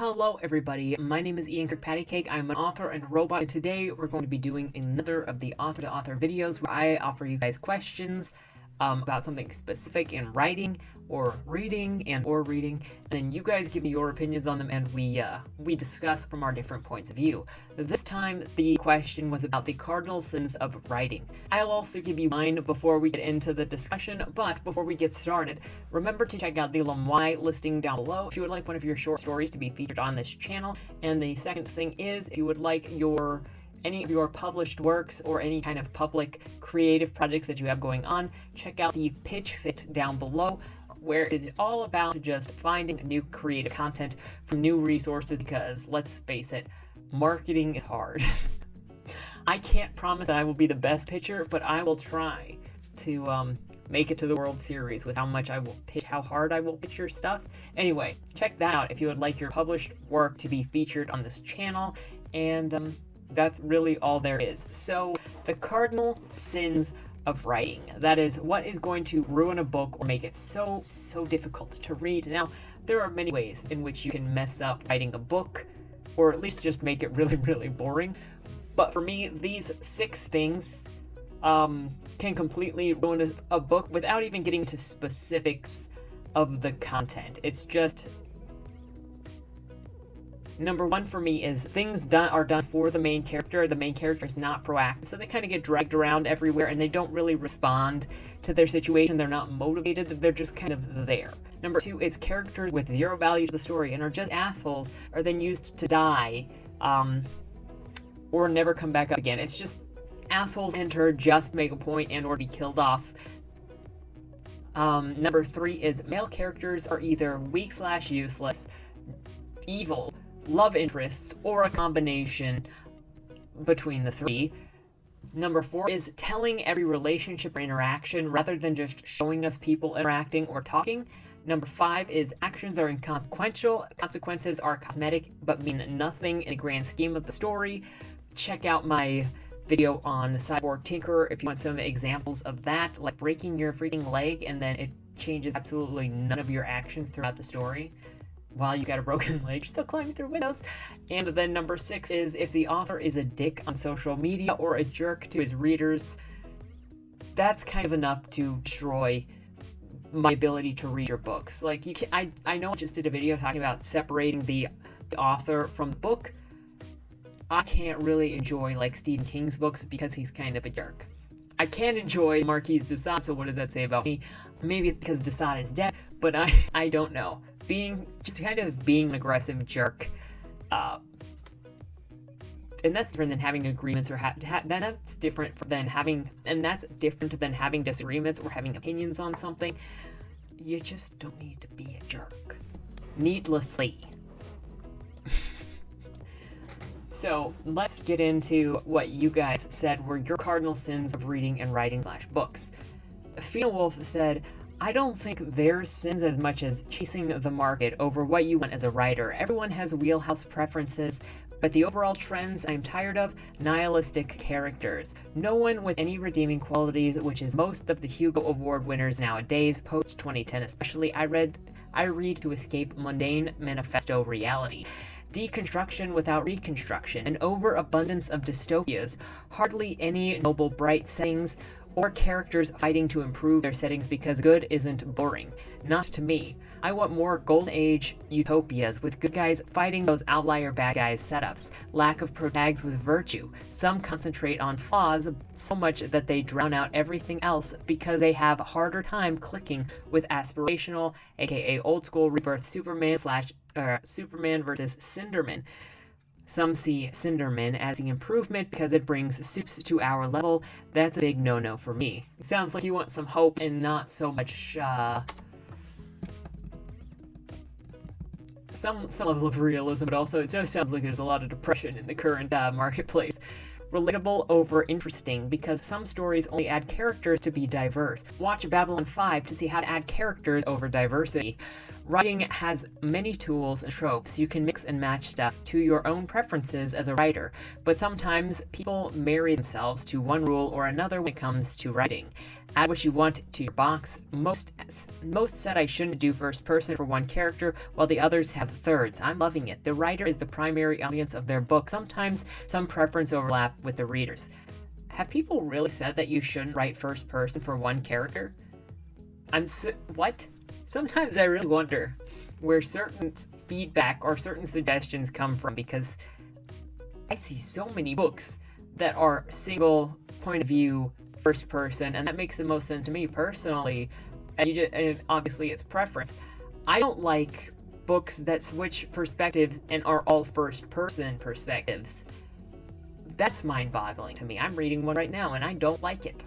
Hello everybody, my name is KirkpattieCake. I'm an author and robot, and today we're going to be doing another of the author-to-author videos where I offer you guys questions about something specific in writing or reading and then you guys give me your opinions on them and we discuss from our different points of view. This time the question was about the cardinal sins of writing. I'll also give you mine before we get into the discussion, but before we get started, remember to check out the LBRY listing down below if you would like one of your short stories to be featured on this channel. And the second thing is, if you would like any of your published works or any kind of public creative projects that you have going on, check out the pitch fit down below, where it is all about just finding new creative content from new resources, because let's face it, marketing is hard. I can't promise that I will be the best pitcher, but I will try to make it to the World Series with how much I will pitch, how hard I will pitch your stuff. Anyway, check that out if you would like your published work to be featured on this channel, and that's really all there is. So, the cardinal sins of writing. That is, what is going to ruin a book or make it so difficult to read. Now, there are many ways in which you can mess up writing a book, or at least just make it really boring. But for me, these 6 things can completely ruin a book without even getting to specifics of the content. It's just, number 1 for me is things are done for the main character. The main character is not proactive, so they kind of get dragged around everywhere and they don't really respond to their situation. They're not motivated, they're just kind of there. Number 2 is characters with 0 value to the story and are just assholes are then used to die or never come back up again. It's just assholes enter just to make a point and or be killed off. Number 3 is male characters are either weak/useless, evil, love interests, or a combination between the 3. Number 4 is telling every relationship or interaction rather than just showing us people interacting or talking. Number 5 is actions are inconsequential, consequences are cosmetic but mean nothing in the grand scheme of the story. Check out my video on Cyborg Tinkerer if you want some examples of that, like breaking your freaking leg and then it changes absolutely none of your actions throughout the story while you got a broken leg still climbing through windows. And then number 6 is if the author is a dick on social media or a jerk to his readers, that's kind of enough to destroy my ability to read your books. Like, you can, I know I just did a video talking about separating the author from the book. I can't really enjoy like Stephen King's books because he's kind of a jerk. I can enjoy Marquis de Sade, so what does that say about me? Maybe it's because de Sade is dead, but I don't know. Being an aggressive jerk, and that's different than having agreements or that's different than having disagreements or having opinions on something. You just don't need to be a jerk needlessly. So let's get into what you guys said were your cardinal sins of reading and writing /books. Fiona Wolf said, I don't think there's sins as much as chasing the market over what you want as a writer. Everyone has wheelhouse preferences, but the overall trends I'm tired of: nihilistic characters. No one with any redeeming qualities, which is most of the Hugo Award winners nowadays, post 2010 especially. I read to escape mundane manifesto reality. Deconstruction without reconstruction, an overabundance of dystopias, hardly any noble bright settings, or characters fighting to improve their settings because good isn't boring. Not to me. I want more golden age utopias with good guys fighting those outlier bad guys setups. Lack of protags with virtue. Some concentrate on flaws so much that they drown out everything else because they have a harder time clicking with aspirational, aka old school rebirth Superman versus Cinderman. Some see Cinderman as the improvement because it brings soups to our level. That's a big no-no for me. It sounds like you want some hope and not so much, some level of realism, but also it just sounds like there's a lot of depression in the current marketplace. relatable over interesting, because some stories only add characters to be diverse. Watch Babylon 5 to see how to add characters over diversity. Writing has many tools and tropes. You can mix and match stuff to your own preferences as a writer, but sometimes people marry themselves to one rule or another when it comes to writing. Add what you want to your box. Most said I shouldn't do first person for one character, while the others have thirds. I'm loving it. The writer is the primary audience of their book. Sometimes some preference overlap with the readers. Have people really said that you shouldn't write first person for one character? What? Sometimes I really wonder where certain feedback or certain suggestions come from, because I see so many books that are single point of view first person, and that makes the most sense to me personally, and obviously it's preference. I don't like books that switch perspectives and are all first person perspectives. That's mind-boggling to me. I'm reading one right now and I don't like it.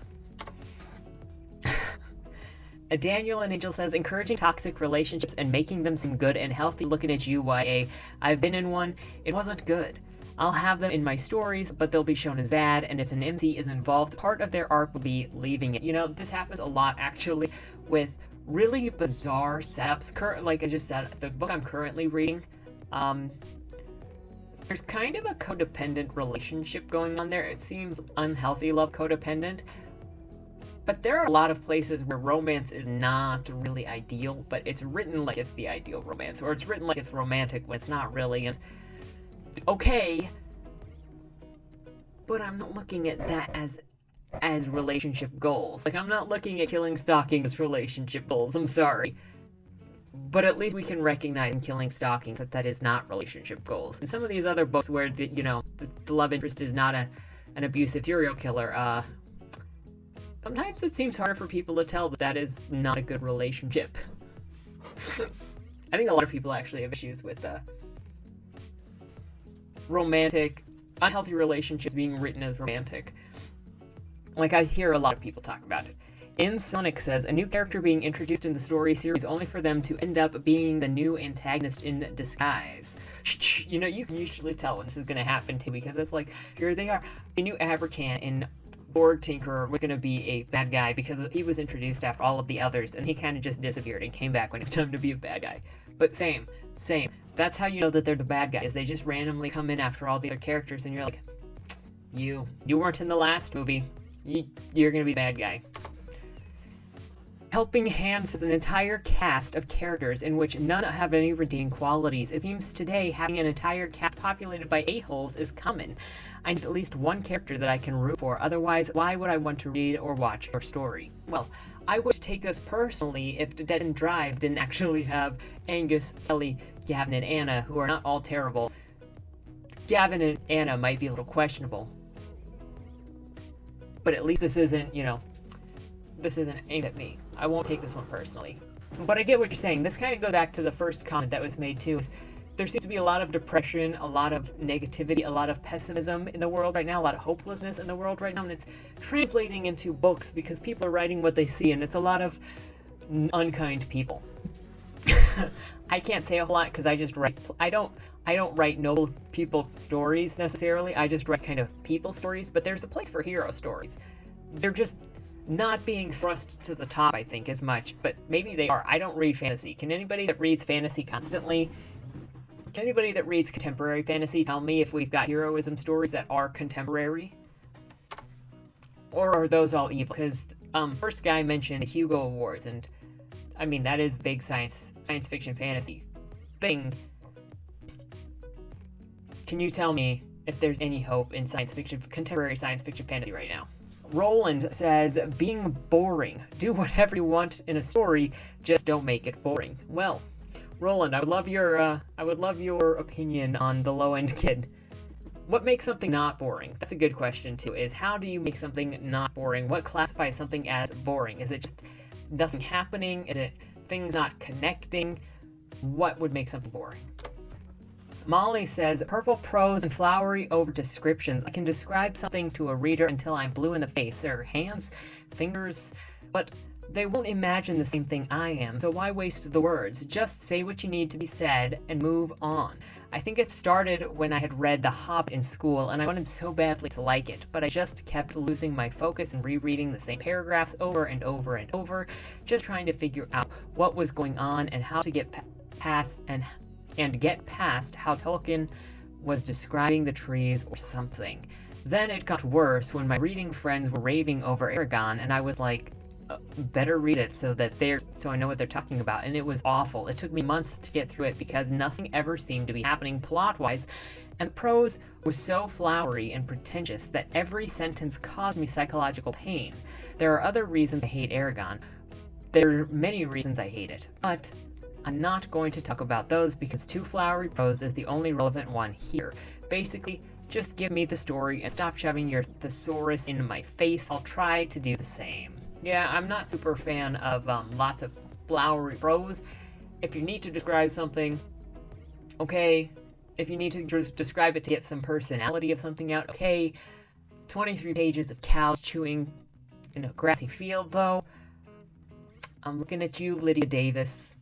Daniel and Angel says, encouraging toxic relationships and making them seem good and healthy. Looking at you, YA. I've been in one. It wasn't good. I'll have them in my stories, but they'll be shown as bad, and if an MC is involved, part of their arc will be leaving it. You know, this happens a lot, actually, with really bizarre setups. Like I just said, the book I'm currently reading, there's kind of a codependent relationship going on there. It seems unhealthy love codependent, but there are a lot of places where romance is not really ideal, but it's written like it's the ideal romance, or it's written like it's romantic when it's not really. And okay, but I'm not looking at that as relationship goals. Like, I'm not looking at Killing Stalking as relationship goals. I'm sorry, but at least we can recognize in Killing Stalking that is not relationship goals. And some of these other books where the love interest is not an abusive serial killer, sometimes it seems harder for people to tell that is not a good relationship. I think a lot of people actually have issues with romantic, unhealthy relationships being written as romantic. Like, I hear a lot of people talk about it. Insonic says, a new character being introduced in the story series only for them to end up being the new antagonist in disguise. You know, you can usually tell when this is going to happen too, because it's like, here they are. A new Abercan in Borg Tinkerer was going to be a bad guy because he was introduced after all of the others, and he kind of just disappeared and came back when it's time to be a bad guy. But same. That's how you know that they're the bad guys. They just randomly come in after all the other characters, and you're like, you weren't in the last movie. You're going to be the bad guy. Helping Hands is an entire cast of characters in which none have any redeeming qualities. It seems today having an entire cast populated by a-holes is common. I need at least one character that I can root for, otherwise why would I want to read or watch your story? Well, I would take this personally if Dead End Drive didn't actually have Angus, Kelly, Gavin, and Anna, who are not all terrible. Gavin and Anna might be a little questionable, but at least this isn't aimed at me. I won't take this one personally. But I get what you're saying. This kind of goes back to the first comment that was made too. There seems to be a lot of depression, a lot of negativity, a lot of pessimism in the world right now, a lot of hopelessness in the world right now, and it's translating into books because people are writing what they see, and it's a lot of unkind people. I can't say a whole lot because I just write. I don't write noble people stories necessarily. I just write kind of people stories, but there's a place for hero stories. They're just not being thrust to the top, I think, as much, but maybe they are. I don't read fantasy. Can anybody that reads fantasy constantly, can anybody that reads contemporary fantasy tell me if we've got heroism stories that are contemporary? Or are those all evil? Because first guy mentioned the Hugo Awards, and I mean, that is big science fiction fantasy thing. Can you tell me if there's any hope in science fiction, contemporary science fiction fantasy right now? Roland says, being boring. Do whatever you want in a story, just don't make it boring. Well, Roland, I would love your opinion on the low-end kid. What makes something not boring? That's a good question too, is how do you make something not boring? What classifies something as boring? Is it just nothing happening? Is it things not connecting? What would make something boring? Molly says, purple prose and flowery over descriptions. I can describe something to a reader until I'm blue in the face. Their hands, fingers, but they won't imagine the same thing I am, so why waste the words? Just say what you need to be said and move on. I think it started when I had read The Hobbit in school, and I wanted so badly to like it, but I just kept losing my focus and rereading the same paragraphs over and over and over, just trying to figure out what was going on and how to get past how Tolkien was describing the trees or something. Then it got worse when my reading friends were raving over Aragon, and I was like, better read it so I know what they're talking about. And it was awful. It took me months to get through it because nothing ever seemed to be happening plot-wise, and the prose was so flowery and pretentious that every sentence caused me psychological pain. There are other reasons I hate Aragon. There are many reasons I hate it, but I'm not going to talk about those because too flowery prose is the only relevant one here. Basically, just give me the story and stop shoving your thesaurus into my face. I'll try to do the same. Yeah, I'm not super a fan of lots of flowery prose. If you need to describe something, okay. If you need to just describe it to get some personality of something out, okay. 23 pages of cows chewing in a grassy field, though. I'm looking at you, Lydia Davis.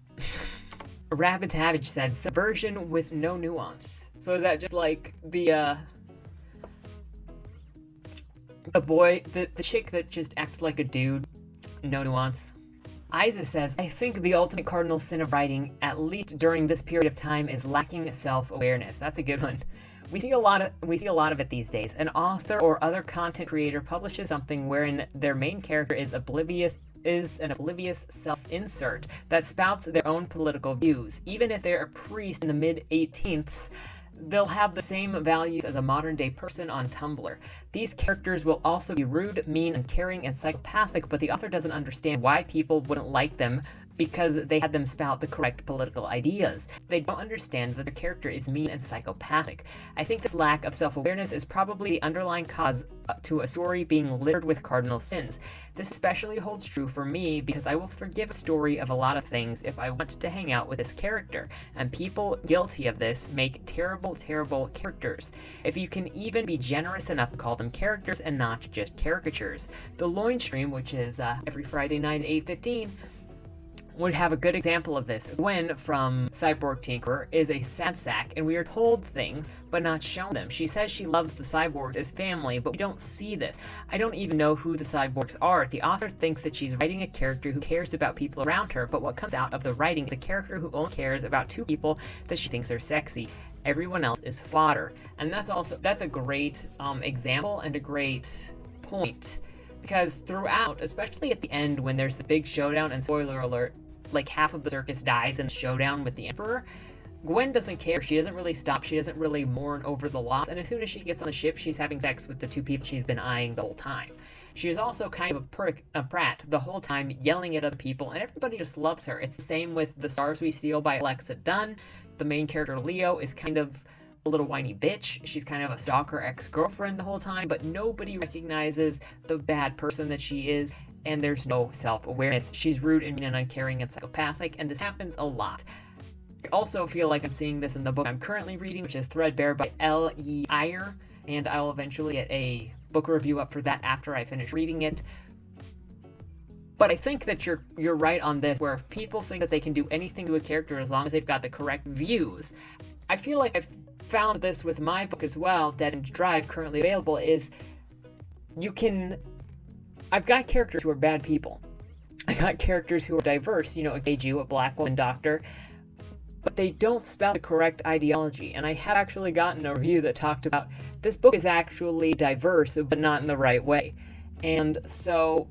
Rabbit Savage said, subversion with no nuance. So is that just like the chick that just acts like a dude? No nuance. Isa says, I think the ultimate cardinal sin of writing, at least during this period of time, is lacking self-awareness. That's a good one. We see a lot of it these days. An author or other content creator publishes something wherein their main character is an oblivious self-insert that spouts their own political views. Even if they're a priest in the mid-18th, they'll have the same values as a modern-day person on Tumblr. These characters will also be rude, mean, uncaring, and psychopathic, but the author doesn't understand why people wouldn't like them because they had them spout the correct political ideas. They don't understand that their character is mean and psychopathic. I think this lack of self-awareness is probably the underlying cause to a story being littered with cardinal sins. This especially holds true for me because I will forgive a story of a lot of things if I want to hang out with this character, and people guilty of this make terrible, terrible characters. If you can even be generous enough to call them characters and not just caricatures. The Loin Stream, which is every Friday night at 8:15, would have a good example of this. Gwen from Cyborg Tinkerer is a sad sack, and we are told things, but not shown them. She says she loves the cyborgs as family, but we don't see this. I don't even know who the cyborgs are. The author thinks that she's writing a character who cares about people around her, but what comes out of the writing is a character who only cares about two people that she thinks are sexy. Everyone else is fodder. And that's a great example and a great point. Because throughout, especially at the end when there's this big showdown, and spoiler alert, like half of the circus dies in the showdown with the Emperor, Gwen doesn't care. She doesn't really stop. She doesn't really mourn over the loss. And as soon as she gets on the ship, she's having sex with the two people she's been eyeing the whole time. She is also kind of a brat the whole time, yelling at other people, and everybody just loves her. It's the same with The Stars We Steal by Alexa Dunn. The main character, Leo, is kind of a little whiny bitch. She's kind of a stalker ex-girlfriend the whole time, but nobody recognizes the bad person that she is, and there's no self-awareness. She's rude and mean and uncaring and psychopathic, and this happens a lot. I also feel like I'm seeing this in the book I'm currently reading, which is Threadbare by LBRY, and I'll eventually get a book review up for that after I finish reading it. But I think that you're right on this, where if people think that they can do anything to a character as long as they've got the correct views. I feel like I've found this with my book as well, Dead End Drive, currently available, is I've got characters who are bad people. I got characters who are diverse, a gay Jew, a black woman doctor, but they don't spout the correct ideology. And I have actually gotten a review that talked about this book is actually diverse, but not in the right way. And so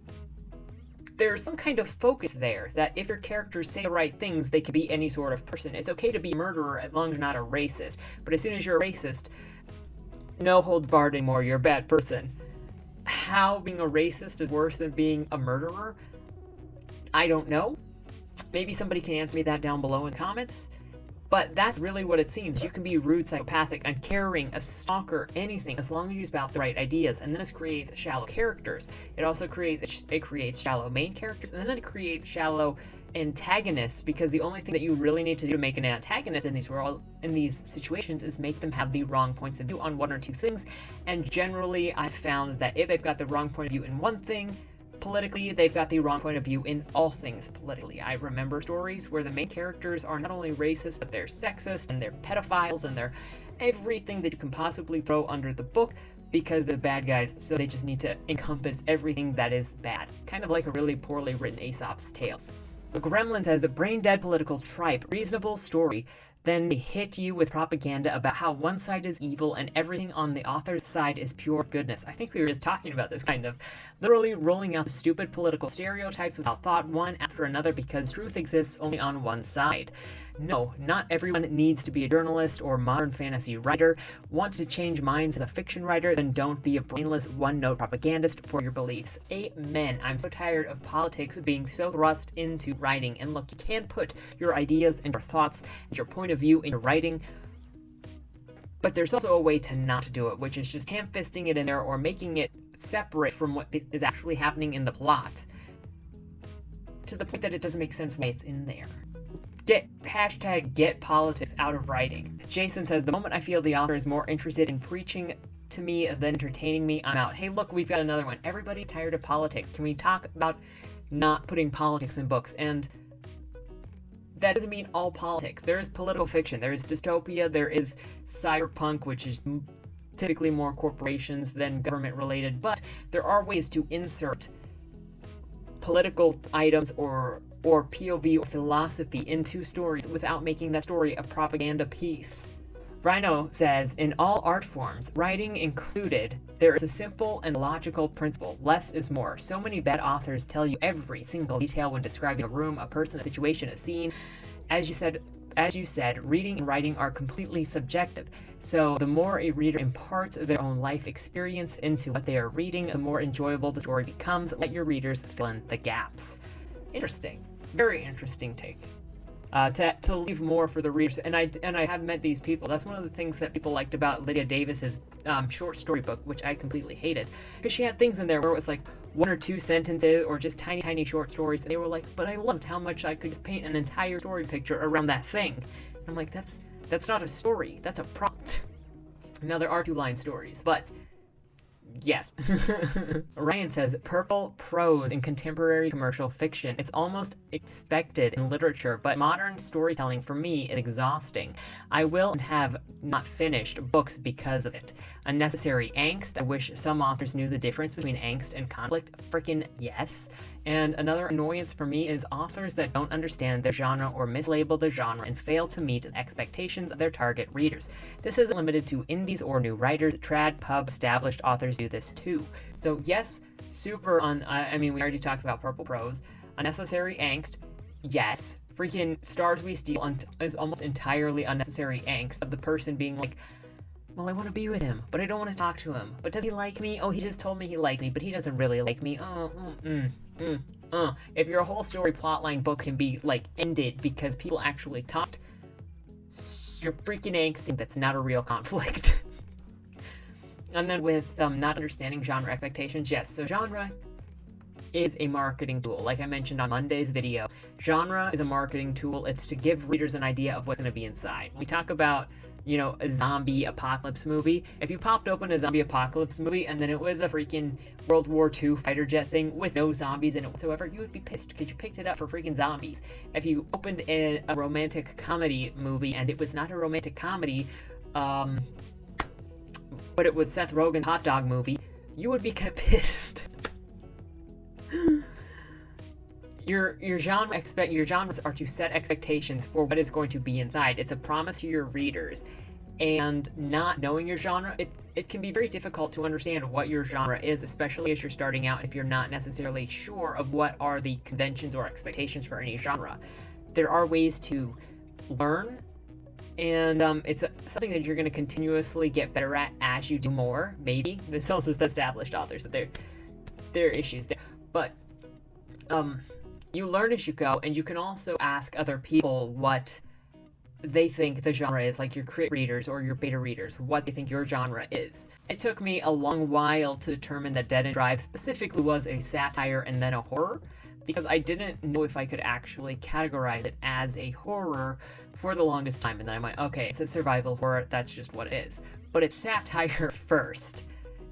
there's some kind of focus there, that if your characters say the right things, they can be any sort of person. It's okay to be a murderer as long as you're not a racist. But as soon as you're a racist, no holds barred anymore, you're a bad person. How being a racist is worse than being a murderer? I don't know. Maybe somebody can answer me that down below in the comments. But that's really what it seems. You can be rude, psychopathic, uncaring, a stalker, anything, as long as you spout the right ideas. And then this creates shallow characters. It also creates shallow main characters, and then it creates shallow antagonists, because the only thing that you really need to do to make an antagonist in these situations is make them have the wrong points of view on one or two things. And generally, I've found that if they've got the wrong point of view in one thing, politically, they've got the wrong point of view in all things politically. I remember stories where the main characters are not only racist, but they're sexist, and they're pedophiles, and they're everything that you can possibly throw under the book, because they're bad guys, so they just need to encompass everything that is bad. Kind of like a really poorly written Aesop's Tales. Gremlin says, a brain-dead political tripe, reasonable story, then they hit you with propaganda about how one side is evil and everything on the author's side is pure goodness. I think we were just talking about this, kind of. Literally rolling out stupid political stereotypes without thought, one after another, because truth exists only on one side. No, not everyone needs to be a journalist or modern fantasy writer. Want to change minds as a fiction writer? Then don't be a brainless one-note propagandist for your beliefs. Amen. I'm so tired of politics being so thrust into writing. And look, you can put your ideas and your thoughts and your point of view in your writing, but there's also a way to not do it, which is just ham-fisting it in there or making it separate from what is actually happening in the plot, to the point that it doesn't make sense why it's in there. Get politics out of writing. Jason says, the moment I feel the author is more interested in preaching to me than entertaining me, I'm out. Hey, look, we've got another one. Everybody's tired of politics. Can we talk about not putting politics in books? And that doesn't mean all politics. There is political fiction. There is dystopia. There is cyberpunk, which is typically more corporations than government related. But there are ways to insert political items or POV or philosophy into stories without making that story a propaganda piece. Rhino says, in all art forms, writing included, there is a simple and logical principle. Less is more. So many bad authors tell you every single detail when describing a room, a person, a situation, a scene. As you said, reading and writing are completely subjective. So the more a reader imparts their own life experience into what they are reading, the more enjoyable the story becomes. Let your readers fill in the gaps. Interesting. Very interesting take. To leave more for the readers, and I have met these people. That's one of the things that people liked about Lydia Davis's short story book, which I completely hated, because she had things in there where it was like one or two sentences or just tiny short stories, and they were like, but I loved how much I could just paint an entire story picture around that thing. And I'm like, that's not a story, that's a prompt. Now there are 2-line stories, but yes. Ryan says, purple prose in contemporary commercial fiction. It's almost expected in literature, but modern storytelling for me is exhausting. I will and have not finished books because of it. Unnecessary angst. I wish some authors knew the difference between angst and conflict. Frickin' yes. And another annoyance for me is authors that don't understand their genre or mislabel the genre and fail to meet the expectations of their target readers. This isn't limited to indies or new writers. Trad, pub, established authors do this too. So yes, super I mean, we already talked about purple prose. Unnecessary angst. Yes. Freaking Stars We Steal is almost entirely unnecessary angst of the person being like, well, I want to be with him, but I don't want to talk to him. But does he like me? Oh, he just told me he liked me, but he doesn't really like me. If your whole story plotline book can be, like, ended because people actually talked, you're freaking angsty. That's not a real conflict. And then with not understanding genre expectations, yes, so genre is a marketing tool. Like I mentioned on Monday's video, genre is a marketing tool. It's to give readers an idea of what's going to be inside. We talk about, you know, a zombie apocalypse movie. If you popped open a zombie apocalypse movie and then it was a freaking World War II fighter jet thing with no zombies in it whatsoever, you would be pissed because you picked it up for freaking zombies. If you opened a romantic comedy movie and it was not a romantic comedy, but it was Seth Rogen's hot dog movie, you would be kind of pissed. Your genres are to set expectations for what is going to be inside. It's a promise to your readers. And not knowing your genre, it can be very difficult to understand what your genre is, especially as you're starting out, if you're not necessarily sure of what are the conventions or expectations for any genre. There are ways to learn, and it's something that you're going to continuously get better at as you do more, maybe. This also is established authors, so there are issues there. But you learn as you go, and you can also ask other people what they think the genre is, like your crit readers or your beta readers, what they think your genre is. It took me a long while to determine that Dead End Drive specifically was a satire and then a horror, because I didn't know if I could actually categorize it as a horror for the longest time. And then I went, okay, it's a survival horror, that's just what it is. But it's satire first.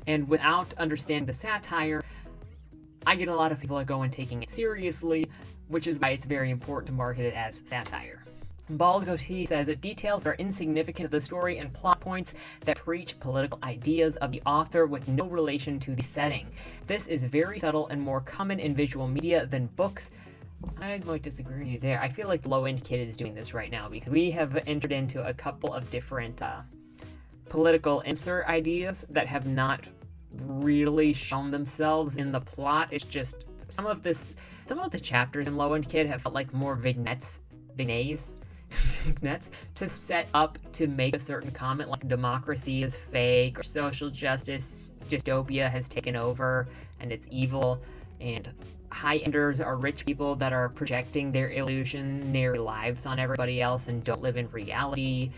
And without understanding the satire, I get a lot of people that go and taking it seriously, which is why it's very important to market it as satire. Bald Goatee says that details that are insignificant to the story and plot points that preach political ideas of the author with no relation to the setting. This is very subtle and more common in visual media than books. I might disagree with you there. I feel like the low-end kid is doing this right now because we have entered into a couple of different political insert ideas that have not really shown themselves in the plot. It's just some of the chapters in low-end kid have felt like more vignettes to set up to make a certain comment, like democracy is fake or social justice dystopia has taken over and it's evil, and high-enders are rich people that are projecting their illusionary lives on everybody else and don't live in reality.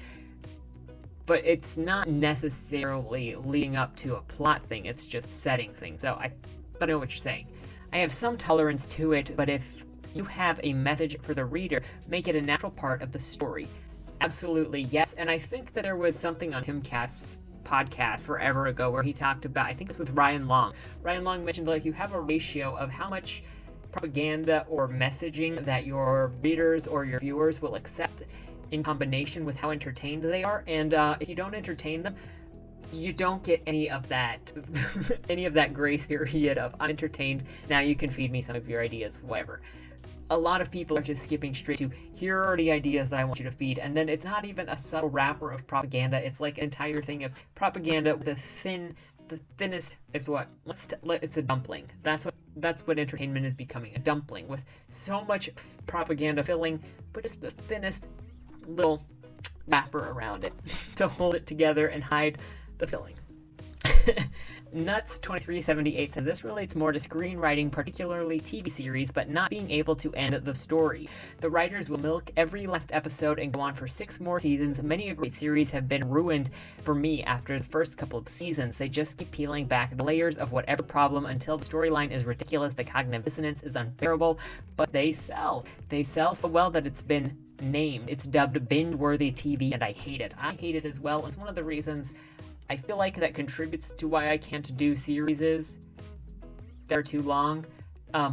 But it's not necessarily leading up to a plot thing, it's just setting things. So I know what you're saying. I have some tolerance to it, but if you have a message for the reader, make it a natural part of the story. Absolutely, yes. And I think that there was something on Timcast's podcast forever ago where he talked about, I think it's with Ryan Long. Ryan Long mentioned, like, you have a ratio of how much propaganda or messaging that your readers or your viewers will accept in combination with how entertained they are. And if you don't entertain them, you don't get any of that grace period of unentertained, now you can feed me some of your ideas, whatever. A lot of people are just skipping straight to, here are the ideas that I want you to feed, and then it's not even a subtle wrapper of propaganda, it's like an entire thing of propaganda with the thinnest, it's a dumpling. That's what entertainment is becoming, a dumpling with so much propaganda filling, but just the thinnest little wrapper around it to hold it together and hide the filling. Nuts2378 says this relates more to screenwriting, particularly TV series, but not being able to end the story. The writers will milk every last episode and go on for 6 more seasons. Many a great series have been ruined for me after the first couple of seasons. They just keep peeling back the layers of whatever problem until the storyline is ridiculous, the cognitive dissonance is unbearable, but they sell. They sell so well that it's been named. It's dubbed binge-worthy TV, and I hate it. I hate it as well. It's one of the reasons I feel like that contributes to why I can't do series that are too long.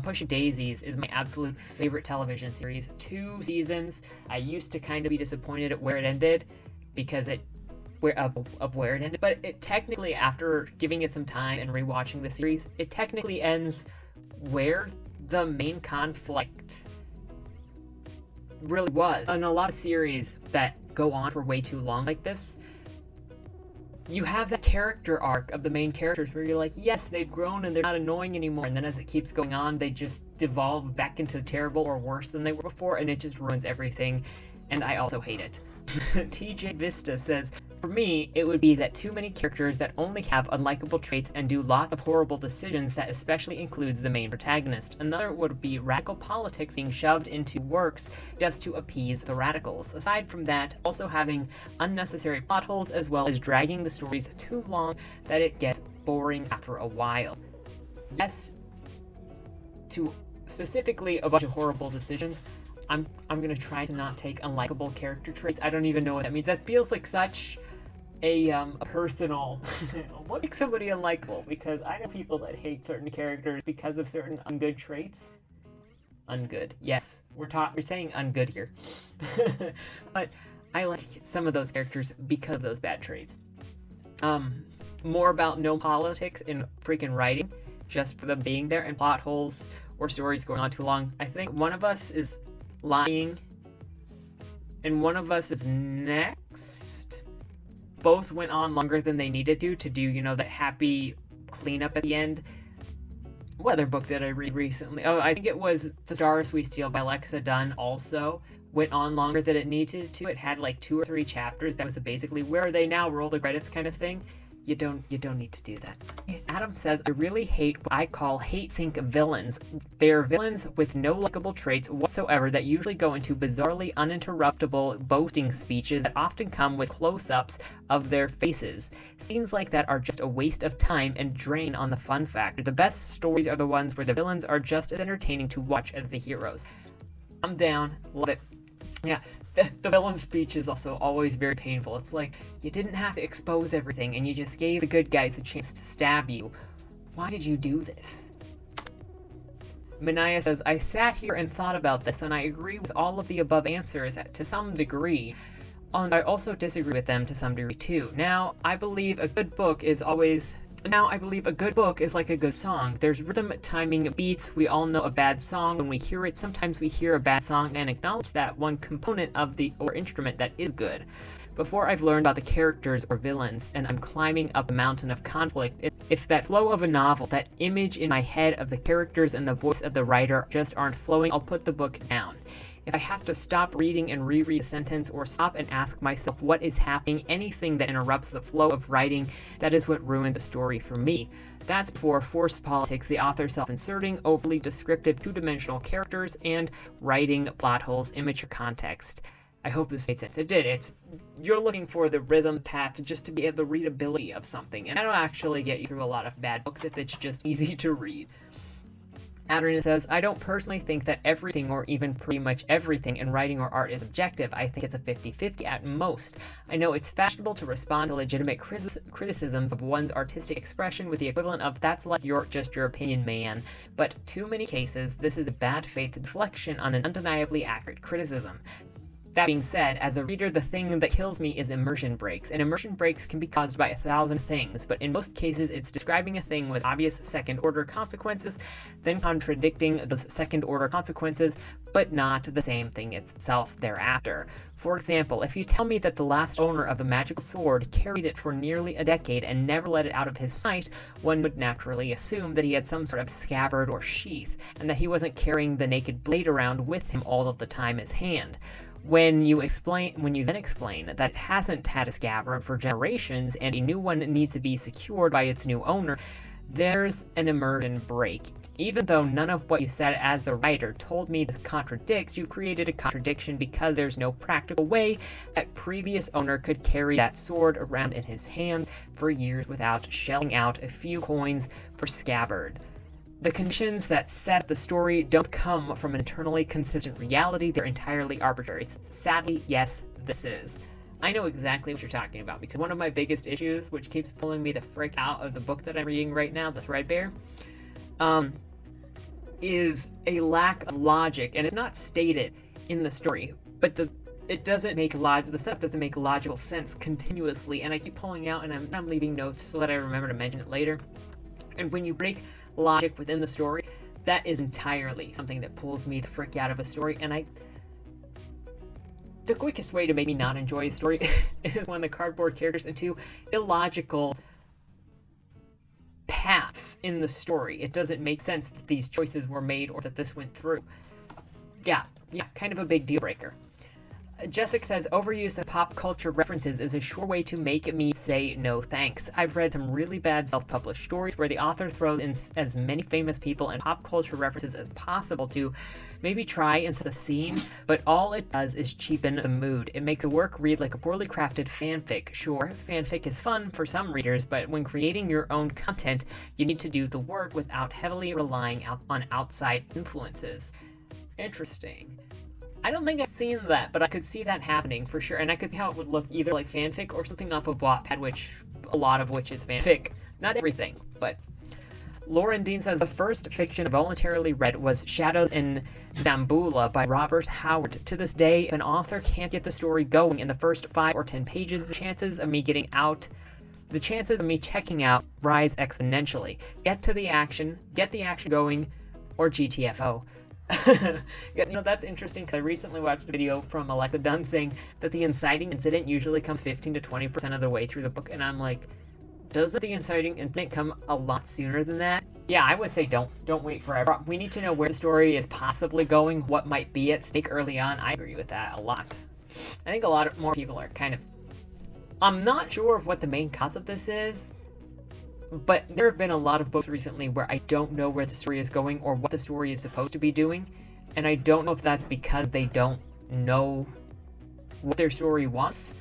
Pushing Daisies is my absolute favorite television series. 2 seasons. I used to kind of be disappointed at where it ended because where it ended, but it technically, after giving it some time and rewatching the series, it technically ends where the main conflict really was. In a lot of series that go on for way too long like this, you have that character arc of the main characters where you're like, yes, they've grown and they're not annoying anymore, and then as it keeps going on, they just devolve back into terrible or worse than they were before, and it just ruins everything, and I also hate it. TJ Vista says, for me, it would be that too many characters that only have unlikable traits and do lots of horrible decisions that especially includes the main protagonist. Another would be radical politics being shoved into works just to appease the radicals. Aside from that, also having unnecessary plot holes as well as dragging the stories too long that it gets boring after a while. Yes, to specifically a bunch of horrible decisions. I'm gonna try to not take unlikable character traits. I don't even know what that means. That feels like such a personal what makes somebody unlikable, because I know people that hate certain characters because of certain ungood traits. Ungood, yes, we're saying ungood here. But I like some of those characters because of those bad traits. More about no politics in freaking writing, just for them being there, and plot holes or stories going on too long. I think one of us is lying and one of us is next. Both went on longer than they needed to do, you know, that happy cleanup at the end. What other book did I read recently? Oh, I think it was The Stars We Steal by Alexa Dunn. Also went on longer than it needed to. It had like 2 or 3 chapters. That was basically, where are they now, roll the credits kind of thing. You don't need to do that. Adam says, I really hate what I call hate sync villains. They're villains with no likable traits whatsoever that usually go into bizarrely uninterruptible boasting speeches that often come with close-ups of their faces. Scenes like that are just a waste of time and drain on the fun factor. The best stories are the ones where the villains are just as entertaining to watch as the heroes. I'm down. Love it. Yeah. The villain speech is also always very painful. It's like, you didn't have to expose everything and you just gave the good guys a chance to stab you. Why did you do this? Manaya says, I sat here and thought about this, and I agree with all of the above answers to some degree. And I also disagree with them to some degree too. Now, I believe a good book is like a good song. There's rhythm, timing, beats. We all know a bad song when we hear it. Sometimes we hear a bad song and acknowledge that one component of the or instrument that is good. Before I've learned about the characters or villains, and I'm climbing up a mountain of conflict, if that flow of a novel, that image in my head of the characters and the voice of the writer just aren't flowing, I'll put the book down. If I have to stop reading and reread a sentence, or stop and ask myself what is happening, anything that interrupts the flow of writing, that is what ruins a story for me. That's before forced politics, the author self-inserting, overly descriptive, two-dimensional characters, and writing plot holes, immature context. I hope this made sense. It did. You're looking for the rhythm path just to be the readability of something, and that'll actually get you through a lot of bad books if it's just easy to read. Adrian says, I don't personally think that everything or even pretty much everything in writing or art is objective. I think it's a 50-50 at most. I know it's fashionable to respond to legitimate criticisms of one's artistic expression with the equivalent of, that's like just your opinion, man. But too many cases, this is a bad faith deflection on an undeniably accurate criticism. That being said, as a reader, the thing that kills me is immersion breaks, and immersion breaks can be caused by 1,000 things, but in most cases it's describing a thing with obvious second-order consequences, then contradicting those second-order consequences, but not the same thing itself thereafter. For example, if you tell me that the last owner of the magical sword carried it for nearly a decade and never let it out of his sight, one would naturally assume that he had some sort of scabbard or sheath, and that he wasn't carrying the naked blade around with him all of the time as hand. When you then explain that it hasn't had a scabbard for generations and a new one needs to be secured by its new owner, there's an immersion break. Even though none of what you said as the writer told me that contradicts, you created a contradiction because there's no practical way that previous owner could carry that sword around in his hand for years without shelling out a few coins for scabbard. The conditions that set the story don't come from an internally consistent reality, they're entirely arbitrary. Sadly, yes, this is. I know exactly what you're talking about, because one of my biggest issues, which keeps pulling me the frick out of the book that I'm reading right now, The Threadbare, is a lack of logic, and it's not stated in the story, but the setup doesn't make logical sense continuously, and I keep pulling out, and I'm leaving notes so that I remember to mention it later. And when you break logic within the story, that is entirely something that pulls me the frick out of a story, and the quickest way to make me not enjoy a story is when the cardboard characters into illogical paths in the story. It doesn't make sense that these choices were made or that this went through. Yeah, kind of a big deal breaker. Jessica says, overuse of pop culture references is a sure way to make me say no thanks. I've read some really bad self-published stories where the author throws in as many famous people and pop culture references as possible to maybe try and set a scene, but all it does is cheapen the mood. It makes the work read like a poorly crafted fanfic. Sure, fanfic is fun for some readers, but when creating your own content, you need to do the work without heavily relying on outside influences. Interesting. I don't think I've seen that, but I could see that happening for sure, and I could see how it would look either like fanfic or something off of Wattpad, which a lot of which is fanfic. Not everything, but Lauren Dean says, the first fiction I voluntarily read was Shadows in Dambula by Robert Howard. To this day, if an author can't get the story going in the first 5 or 10 pages, the chances of me checking out rise exponentially. Get the action going, or GTFO. That's interesting, because I recently watched a video from Alexa Dunn saying that the inciting incident usually comes 15 to 20% of the way through the book, and I'm like, doesn't the inciting incident come a lot sooner than that? Yeah, I would say don't wait forever. We need to know where the story is possibly going, what might be at stake early on. I agree with that a lot. I think a lot more people are kind of... I'm not sure of what the main cause of this is, but there have been a lot of books recently where I don't know where the story is going or what the story is supposed to be doing, and I don't know if that's because they don't know what their story wants,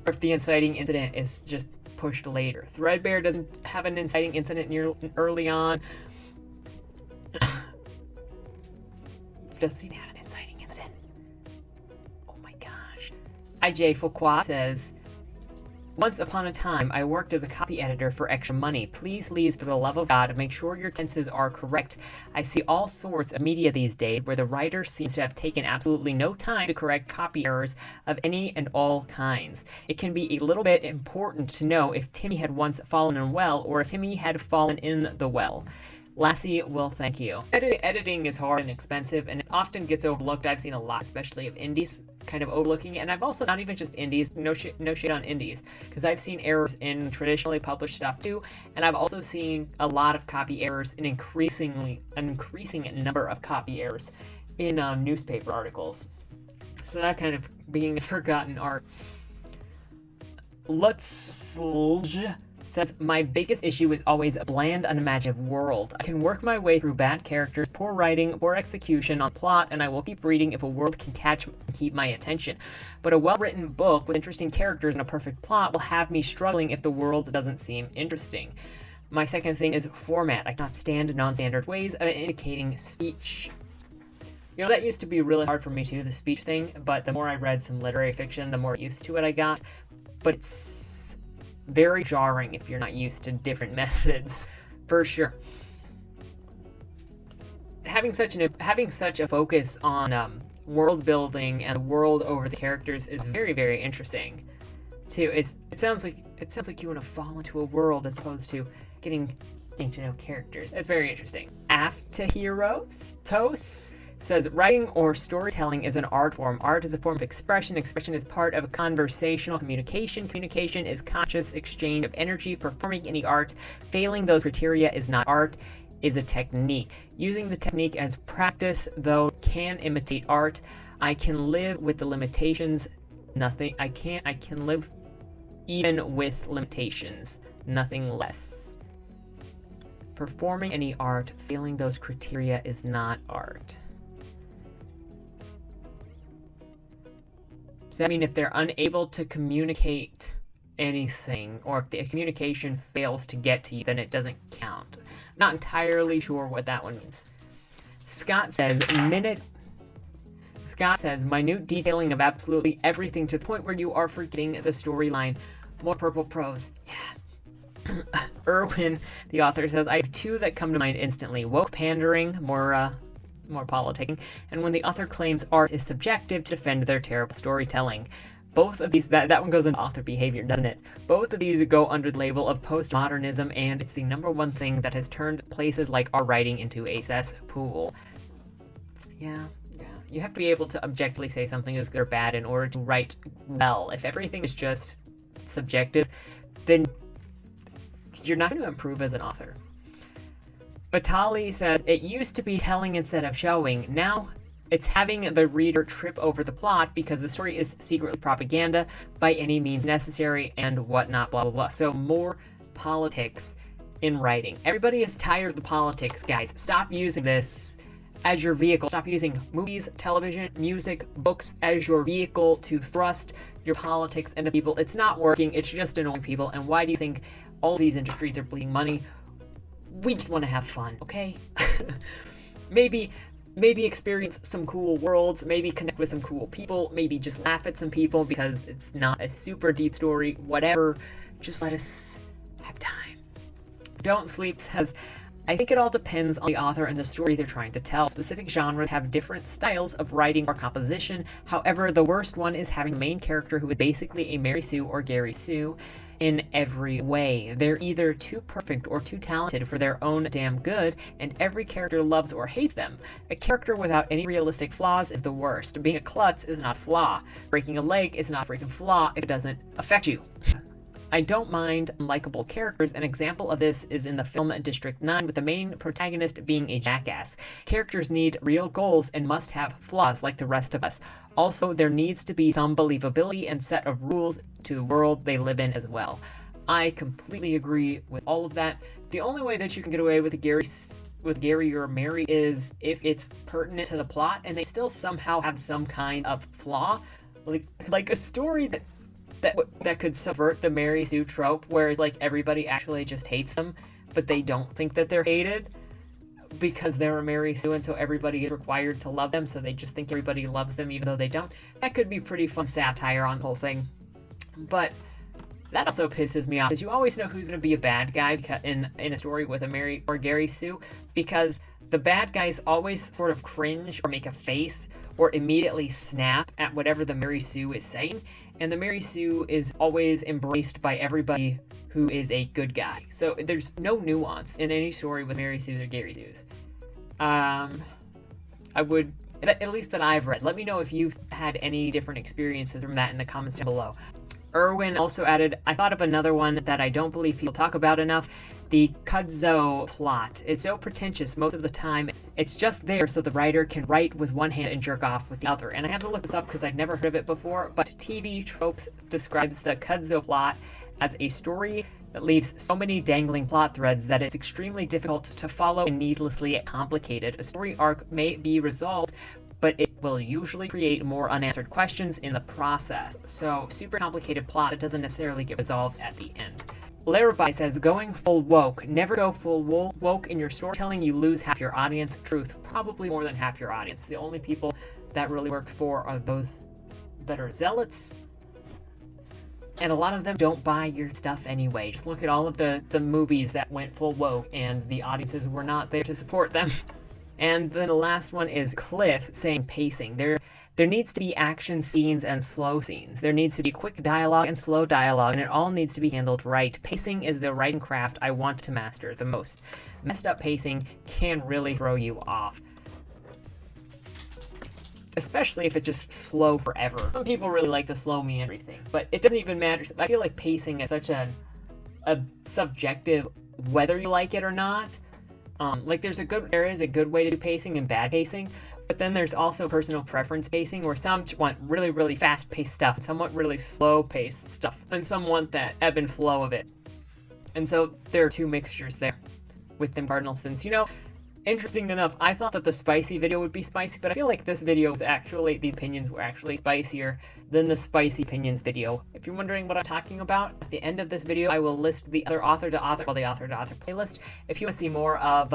or if the inciting incident is just pushed later. Threadbare doesn't have an inciting incident early on. Doesn't even have an inciting incident. Oh my gosh. IJ Foucault says, Once upon a time, I worked as a copy editor for extra money. Please, for the love of God, make sure your tenses are correct. I see all sorts of media these days where the writer seems to have taken absolutely no time to correct copy errors of any and all kinds. It can be a little bit important to know if Timmy had once fallen in a well or if Timmy had fallen in the well. Lassie will thank you. Editing is hard and expensive, and it often gets overlooked. I've seen a lot, especially of indies, kind of overlooking it. And I've also, not even just indies, no shit on indies, because I've seen errors in traditionally published stuff too, and I've also seen a lot of copy errors, an increasing number of copy errors in newspaper articles. So that kind of being a forgotten art. Lutzlj says, my biggest issue is always a bland, unimaginative world. I can work my way through bad characters, poor writing, poor execution on plot, and I will keep reading if a world can catch and keep my attention. But a well-written book with interesting characters and a perfect plot will have me struggling if the world doesn't seem interesting. My second thing is format. I cannot stand non-standard ways of indicating speech. You know, that used to be really hard for me too, the speech thing, but the more I read some literary fiction, the more used to it I got. But it's very jarring if you're not used to different methods, for sure. Having such a focus on world building and the world over the characters is very, very interesting. Too, it sounds like you want to fall into a world as opposed to getting to know characters. It's very interesting. Afteheroes Tos says, writing or storytelling is an art form. Art is a form of expression. Expression is part of a conversational communication. Communication is conscious exchange of energy. Performing any art, failing those criteria is not art, is a technique. Using the technique as practice, though, can imitate art. I can live with the limitations. I can live even with limitations. Nothing less. Performing any art, failing those criteria is not art. Does that mean if they're unable to communicate anything, or if the communication fails to get to you, then it doesn't count? Not entirely sure what that one means. Scott says, minute detailing of absolutely everything to the point where you are forgetting the storyline. More purple prose. Yeah. Erwin, the author, says, I have two that come to mind instantly. Woke pandering, more politicking, and when the author claims art is subjective to defend their terrible storytelling. Both of these, that one goes into author behavior, doesn't it? Both of these go under the label of postmodernism, and it's the number one thing that has turned places like our writing into a cesspool. Yeah. You have to be able to objectively say something is good or bad in order to write well. If everything is just subjective, then you're not going to improve as an author. Batali says, it used to be telling instead of showing. Now it's having the reader trip over the plot because the story is secretly propaganda by any means necessary and whatnot, blah, blah, blah. So more politics in writing. Everybody is tired of the politics, guys. Stop using this as your vehicle. Stop using movies, television, music, books as your vehicle to thrust your politics into people. It's not working. It's just annoying people. And why do you think all these industries are bleeding money? We just want to have fun, okay? maybe experience some cool worlds, maybe connect with some cool people, maybe just laugh at some people because it's not a super deep story, whatever. Just let us have time. Don't Sleep says, I think it all depends on the author and the story they're trying to tell. Specific genres have different styles of writing or composition. However, the worst one is having the main character who is basically a Mary Sue or Gary Sue in every way. They're either too perfect or too talented for their own damn good, and every character loves or hates them. A character without any realistic flaws is the worst. Being a klutz is not a flaw. Breaking a leg is not a freaking flaw if it doesn't affect you. I don't mind unlikable characters. An example of this is in the film District 9, with the main protagonist being a jackass. Characters need real goals and must have flaws like the rest of us. Also, there needs to be some believability and set of rules to the world they live in as well. I completely agree with all of that. The only way that you can get away with Gary or Mary is if it's pertinent to the plot and they still somehow have some kind of flaw, like a story that could subvert the Mary Sue trope where like everybody actually just hates them, but they don't think that they're hated because they're a Mary Sue, and so everybody is required to love them, so they just think everybody loves them even though they don't. That could be pretty fun satire on the whole thing. But That also pisses me off, because you always know who's going to be a bad guy in a story with a Mary or Gary Sue, because the bad guys always sort of cringe or make a face or immediately snap at whatever the Mary Sue is saying, and the Mary Sue is always embraced by everybody who is a good guy. So there's no nuance in any story with Mary Sue's or Gary Sue's. I would, at least that I've read. Let me know if you've had any different experiences from that in the comments down below. Erwin also added, I thought of another one that I don't believe people talk about enough. The Kudzo plot. It's so pretentious most of the time. It's just there so the writer can write with one hand and jerk off with the other. And I had to look this up because I'd never heard of it before, but TV Tropes describes the Kudzo plot as a story that leaves so many dangling plot threads that it's extremely difficult to follow and needlessly complicated. A story arc may be resolved, but it will usually create more unanswered questions in the process. So, super complicated plot that doesn't necessarily get resolved at the end. LBRY says, going full woke. Never go full woke in your storytelling. You lose half your audience. Truth, probably more than half your audience. The only people that really works for are those that are zealots. And a lot of them don't buy your stuff anyway. Just look at all of the movies that went full woke and the audiences were not there to support them. And then the last one is Cliff saying pacing. There needs to be action scenes and slow scenes. There needs to be quick dialogue and slow dialogue, and it all needs to be handled right. Pacing is the writing craft I want to master the most. Messed up pacing can really throw you off, especially if it's just slow forever. Some people really like the slow me everything, but it doesn't even matter. I feel like pacing is such a subjective whether you like it or not. Like there is a good way to do pacing and bad pacing, but then there's also personal preference pacing where some want really, really fast-paced stuff, and some want really slow-paced stuff, and some want that ebb and flow of it. And so there are two mixtures there with them cardinal sins. You know, interesting enough, I thought that the spicy video would be spicy, but I feel like this video was actually, these opinions were actually spicier than the spicy opinions video. If you're wondering what I'm talking about, at the end of this video, I will list the other author to author playlist. If you want to see more of,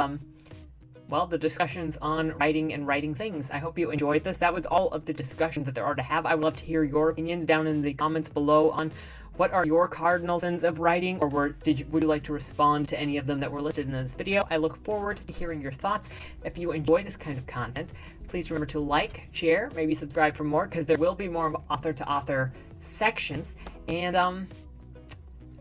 well, the discussions on writing and writing things. I hope you enjoyed this. That was all of the discussions that there are to have. I would love to hear your opinions down in the comments below on what are your cardinal sins of writing, or would you like to respond to any of them that were listed in this video? I look forward to hearing your thoughts. If you enjoy this kind of content, please remember to like, share, maybe subscribe for more, because there will be more author-to-author sections. And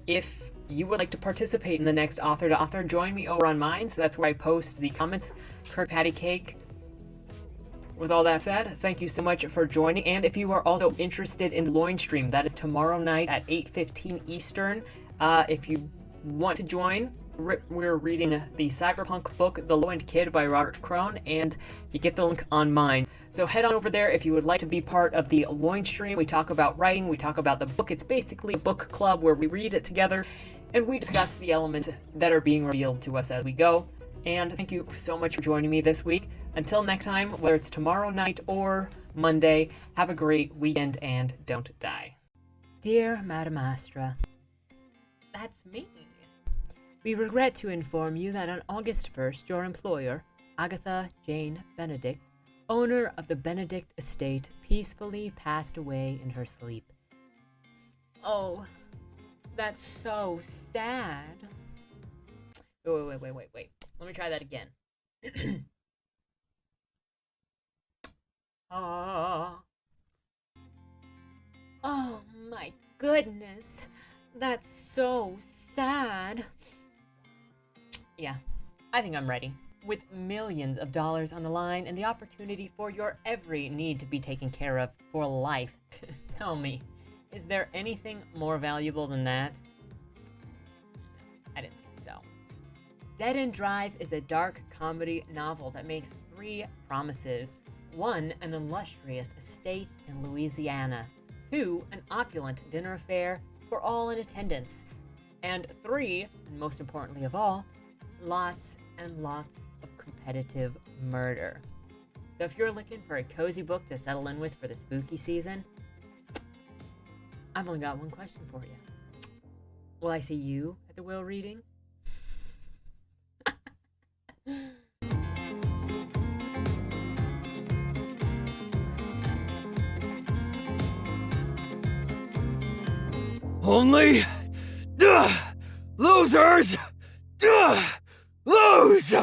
if you would like to participate in the next author-to-author, join me over on mine. So that's where I post the comments, KirkpattieCake. With all that said, thank you so much for joining, and if you are also interested in the Loin stream, that is tomorrow night at 8:15 Eastern. If you want to join, we're reading the cyberpunk book, The Low-End Kid by Robert Crone, and you get the link on mine. So head on over there if you would like to be part of the Loin stream. We talk about writing, we talk about the book. It's basically a book club where we read it together, and we discuss the elements that are being revealed to us as we go. And thank you so much for joining me this week. Until next time, whether it's tomorrow night or Monday, have a great weekend and don't die. Dear Madam Astra, that's me. We regret to inform you that on August 1st, your employer, Agatha Jane Benedict, owner of the Benedict estate, peacefully passed away in her sleep. Oh, that's so sad. Wait. Let me try that again. Oh my goodness. That's so sad. Yeah, I think I'm ready. With millions of dollars on the line and the opportunity for your every need to be taken care of for life, tell me, is there anything more valuable than that? I didn't think so. Dead End Drive is a dark comedy novel that makes 3 promises. 1, an illustrious estate in Louisiana. 2, an opulent dinner affair for all in attendance. And 3, and most importantly of all, lots and lots of competitive murder. So if you're looking for a cozy book to settle in with for the spooky season, I've only got one question for you. Will I see you at the Will reading? Only Losers! Lose!